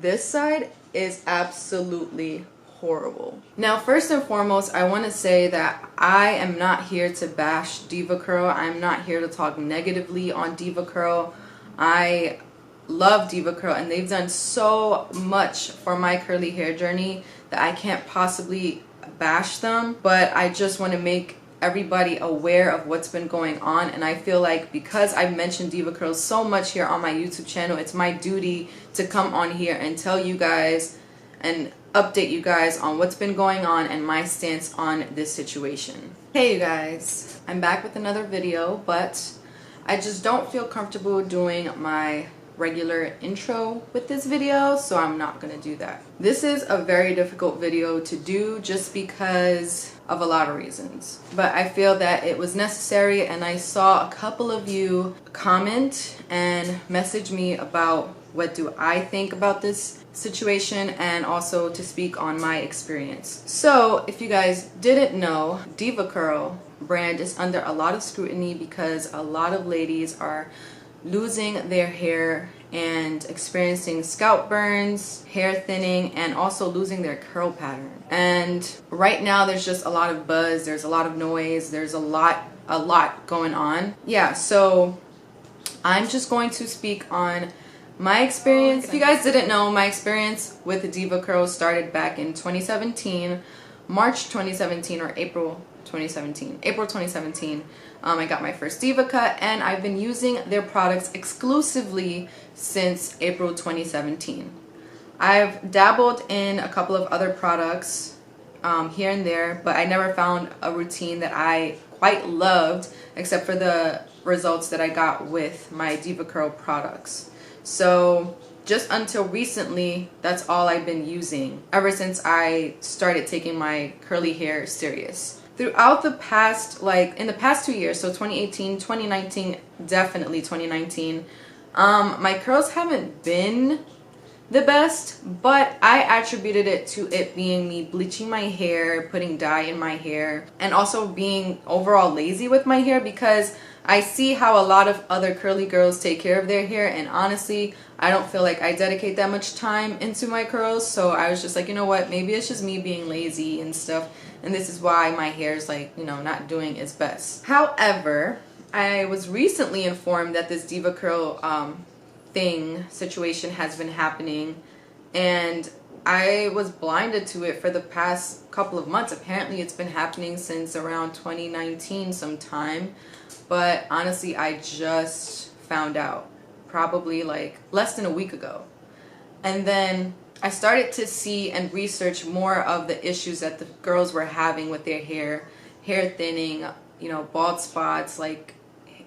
this side is absolutely horrible. Now, first and foremost, I want to say that I am not here to bash DEVACURL. I'm not here to talk negatively on DEVACURL. I love DEVACURL, and they've done so much for my curly hair journey that I can't possibly bash them. But I just want to make everybody aware of what's been going on, and I feel like because I've mentioned DEVACURL so much here on my YouTube channel, it's my duty to come on here and tell you guys and update you guys on what's been going on and my stance on this situation. Hey you guys, I'm back with another video, but I just don't feel comfortable doing my regular intro with this video, so I'm not gonna do that. This is a very difficult video to do just because of a lot of reasons, but I feel that it was necessary, and I saw a couple of you comment and message me about what do I think about this situation, and also to speak on my experience. So if you guys didn't know, DEVACURL brand is under a lot of scrutiny because a lot of ladies are losing their hair and experiencing scalp burns, hair thinning, and also losing their curl pattern. And right now there's just a lot of buzz, there's a lot of noise, there's a lot going on. Yeah, so I'm just going to speak on my experience. If you guys didn't know, my experience with DEVACURL started back in 2017, March 2017 or April 2017. April 2017. I got my first Deva cut, and I've been using their products exclusively since April 2017. I've dabbled in a couple of other products here and there, but I never found a routine that I quite loved except for the results that I got with my DEVACURL products. So just until recently, that's all I've been using ever since I started taking my curly hair serious. Throughout the past, like in the past 2 years, so 2018, 2019, definitely 2019, my curls haven't been the best, but I attributed it to it being me bleaching my hair, putting dye in my hair, and also being overall lazy with my hair, because I see how a lot of other curly girls take care of their hair, and honestly, I don't feel like I dedicate that much time into my curls. So I was just like, you know what, maybe it's just me being lazy and stuff, and this is why my hair is like, you know, not doing its best. However, I was recently informed that this DEVACURL situation has been happening, and I was blinded to it for the past couple of months. Apparently it's been happening since around 2019 sometime, but honestly I just found out probably like less than a week ago. And then I started to see and research more of the issues that the girls were having with their hair thinning, you know, bald spots, like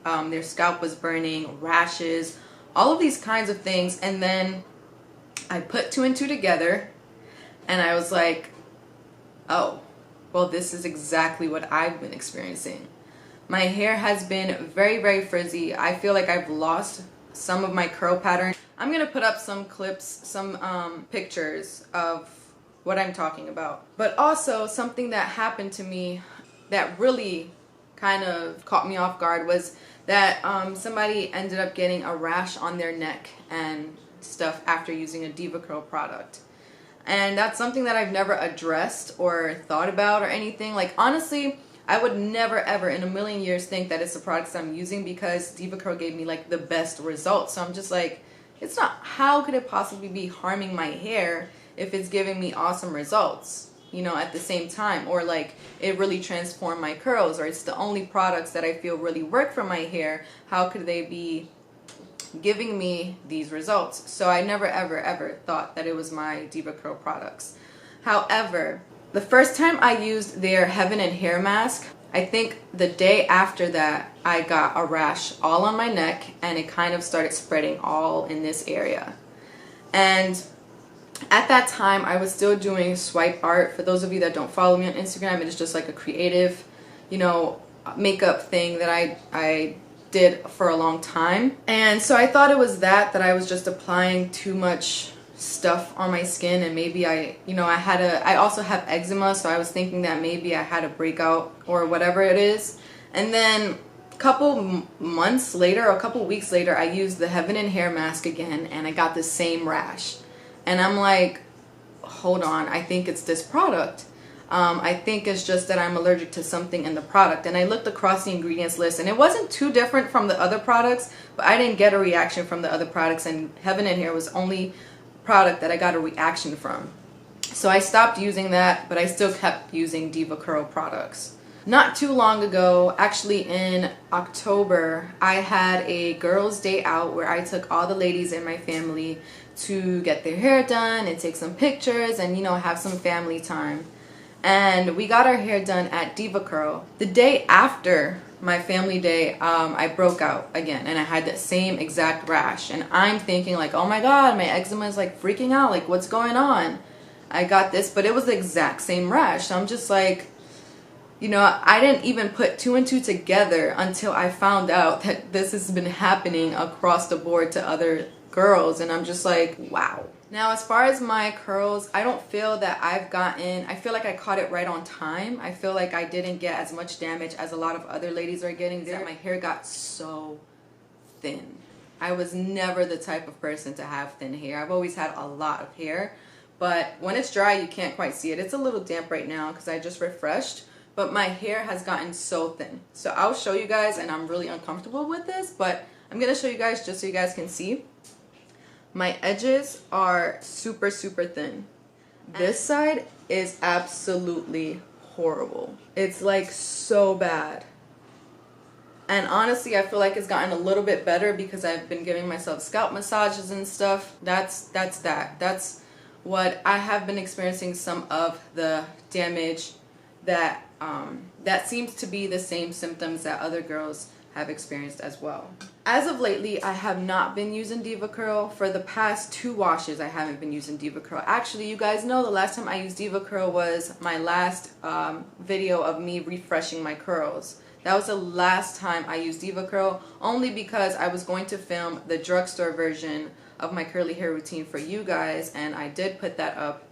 their scalp was burning, rashes, all of these kinds of things. And then I put two and two together, and I was like, oh, well, this is exactly what I've been experiencing. My hair has been very frizzy. I feel like I've lost some of my curl pattern. I'm gonna put up some clips, some pictures of what I'm talking about. But also something that happened to me that really kind of caught me off guard was that somebody ended up getting a rash on their neck and stuff after using a DEVACURL product. And that's something that I've never addressed or thought about or anything. Like, honestly, I would never ever in a million years think that it's the products I'm using, because DEVACURL gave me like the best results. So I'm just like, it's not, how could it possibly be harming my hair if it's giving me awesome results, you know, at the same time? Or like it really transformed my curls, or it's the only products that I feel really work for my hair. How could they be giving me these results? So I never ever thought that it was my DEVACURL products. However, the first time I used their Heaven and Hair mask, I think the day after that I got a rash all on my neck, and it kind of started spreading all in this area. And at that time I was still doing swipe art. For those of you that don't follow me on Instagram, it is just like a creative, you know, makeup thing that I did for a long time. And so I thought it was that I was just applying too much stuff on my skin, and maybe I also have eczema, so I was thinking that maybe I had a breakout or whatever it is. And then a couple months later, or a couple weeks later, I used the Heaven and Hair mask again, and I got the same rash. And I'm like, hold on, I think it's this product. I think it's just that I'm allergic to something in the product. And I looked across the ingredients list and it wasn't too different from the other products, but I didn't get a reaction from the other products, and Heaven and Hair was the only product that I got a reaction from. So I stopped using that, but I still kept using DEVACURL products. Not too long ago, actually in October, I had a girls' day out where I took all the ladies in my family to get their hair done and take some pictures and, you know, have some family time. And we got our hair done at DEVACURL. The day after my family day, I broke out again and I had the same exact rash. And I'm thinking like, oh my god, my eczema is like freaking out, like what's going on? I got this, but it was the exact same rash. So I'm just like, you know, I didn't even put two and two together until I found out that this has been happening across the board to other girls. And I'm just like, wow. Now, as far as my curls, I don't feel that I feel like I caught it right on time. I feel like I didn't get as much damage as a lot of other ladies are getting. My hair got so thin. I was never the type of person to have thin hair. I've always had a lot of hair, but when it's dry, you can't quite see it. It's a little damp right now because I just refreshed, but my hair has gotten so thin. So I'll show you guys, and I'm really uncomfortable with this, but I'm going to show you guys just so you guys can see. My edges are super, super thin. This side is absolutely horrible. It's like so bad. And honestly, I feel like it's gotten a little bit better because I've been giving myself scalp massages and stuff. That's what I have been experiencing, some of the damage that seems to be the same symptoms that other girls have experienced as well. As of lately, I have not been using DEVACURL. For the past 2 washes, I haven't been using DEVACURL. Actually, you guys know the last time I used DEVACURL was my last video of me refreshing my curls. That was the last time I used DEVACURL, only because I was going to film the drugstore version of my curly hair routine for you guys, and I did put that up.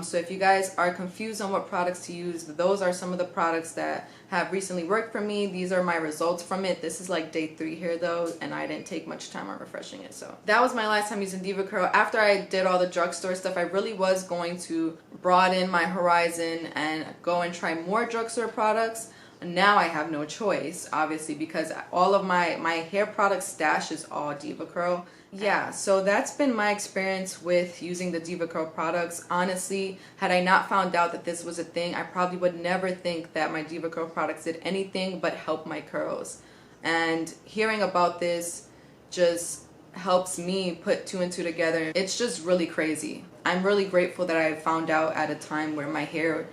So if you guys are confused on what products to use, those are some of the products that have recently worked for me. These are my results from it. This is like day 3 here though, and I didn't take much time on refreshing it. So that was my last time using DEVACURL. After I did all the drugstore stuff, I really was going to broaden my horizon and go and try more drugstore products. Now I have no choice, obviously, because all of my hair product stash is all DEVACURL. Yeah, so that's been my experience with using the DEVACURL products. Honestly, had I not found out that this was a thing, I probably would never think that my DEVACURL products did anything but help my curls. And hearing about this just helps me put 2 and 2 together. It's just really crazy. I'm really grateful that I found out at a time where my hair,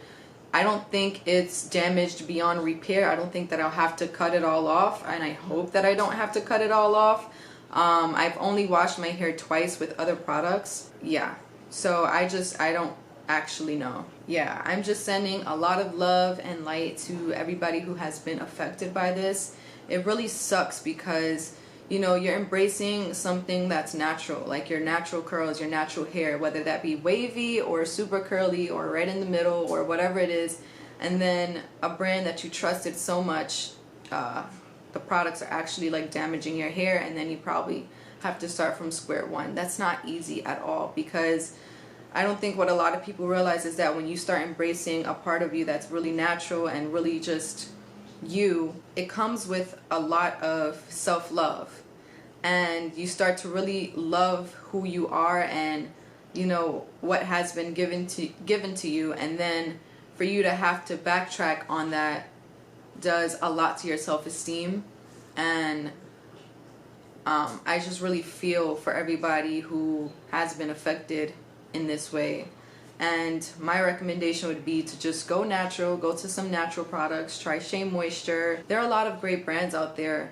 I don't think it's damaged beyond repair. I don't think that I'll have to cut it all off, and I hope that I don't have to cut it all off. I've only washed my hair twice with other products. Yeah, so I don't actually know. Yeah, I'm just sending a lot of love and light to everybody who has been affected by this. It really sucks because, you know, you're embracing something that's natural, like your natural curls, your natural hair, whether that be wavy or super curly or right in the middle or whatever it is, and then a brand that you trusted so much, the products are actually like damaging your hair, and then you probably have to start from square one. That's not easy at all, because I don't think what a lot of people realize is that when you start embracing a part of you that's really natural and really just you, it comes with a lot of self-love, and you start to really love who you are and, you know, what has been given to you, and then for you to have to backtrack on that does a lot to your self-esteem. And I just really feel for everybody who has been affected in this way. And my recommendation would be to just go natural, go to some natural products, try Shea Moisture. There are a lot of great brands out there.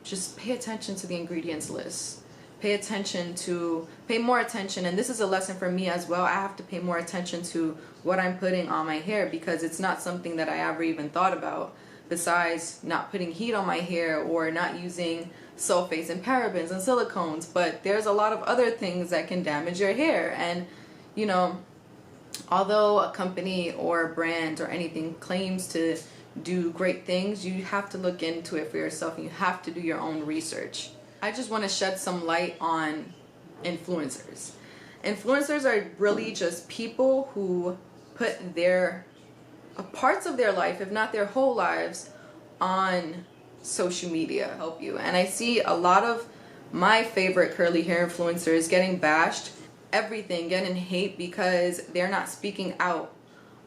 Just pay attention to the ingredients list. Pay more attention, and this is a lesson for me as well. I have to pay more attention to what I'm putting on my hair, because it's not something that I ever even thought about, besides not putting heat on my hair or not using sulfates and parabens and silicones. But there's a lot of other things that can damage your hair, and, you know, although a company or a brand or anything claims to do great things, you have to look into it for yourself, and you have to do your own research. I just want to shed some light on influencers. Influencers are really just people who put their parts of their life, if not their whole lives, on social media to help you. And I see a lot of my favorite curly hair influencers getting bashed, everything, getting hate because they're not speaking out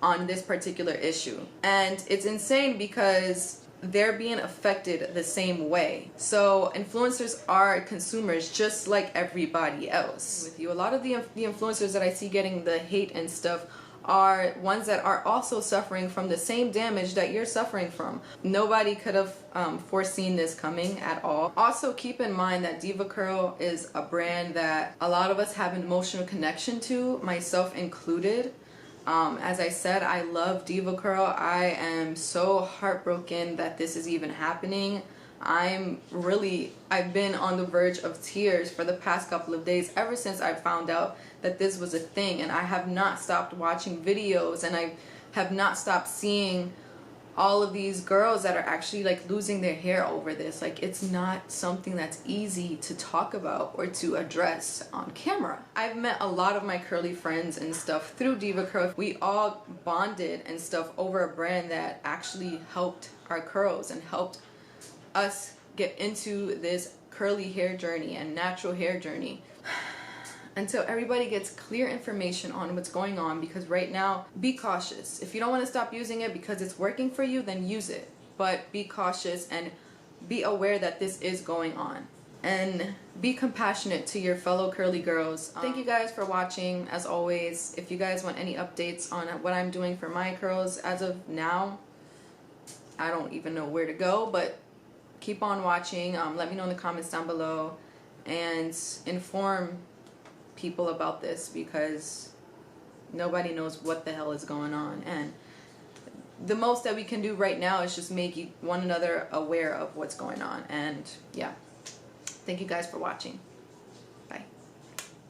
on this particular issue. And it's insane because they're being affected the same way. So influencers are consumers just like everybody else. With you, a lot of the influencers that I see getting the hate and stuff are ones that are also suffering from the same damage that you're suffering from. Nobody could have foreseen this coming at all. Also, keep in mind that DEVACURL is a brand that a lot of us have an emotional connection to, myself included. As I said, I love DEVACURL. I am so heartbroken that this is even happening. I've been on the verge of tears for the past couple of days ever since I found out that this was a thing, and I have not stopped watching videos, and I have not stopped seeing all of these girls that are actually like losing their hair over this. Like, it's not something that's easy to talk about or to address on camera. I've met a lot of my curly friends and stuff through DEVACURL. We all bonded and stuff over a brand that actually helped our curls and helped us get into this curly hair journey and natural hair journey. Until everybody gets clear information on what's going on, because right now, be cautious. If you don't want to stop using it because it's working for you, then use it. But be cautious and be aware that this is going on. And be compassionate to your fellow curly girls. Thank you guys for watching. As always, if you guys want any updates on what I'm doing for my curls, as of now, I don't even know where to go, but keep on watching. Let me know in the comments down below and inform people about this, because nobody knows what the hell is going on, and the most that we can do right now is just make one another aware of what's going on. And yeah, thank you guys for watching. Bye.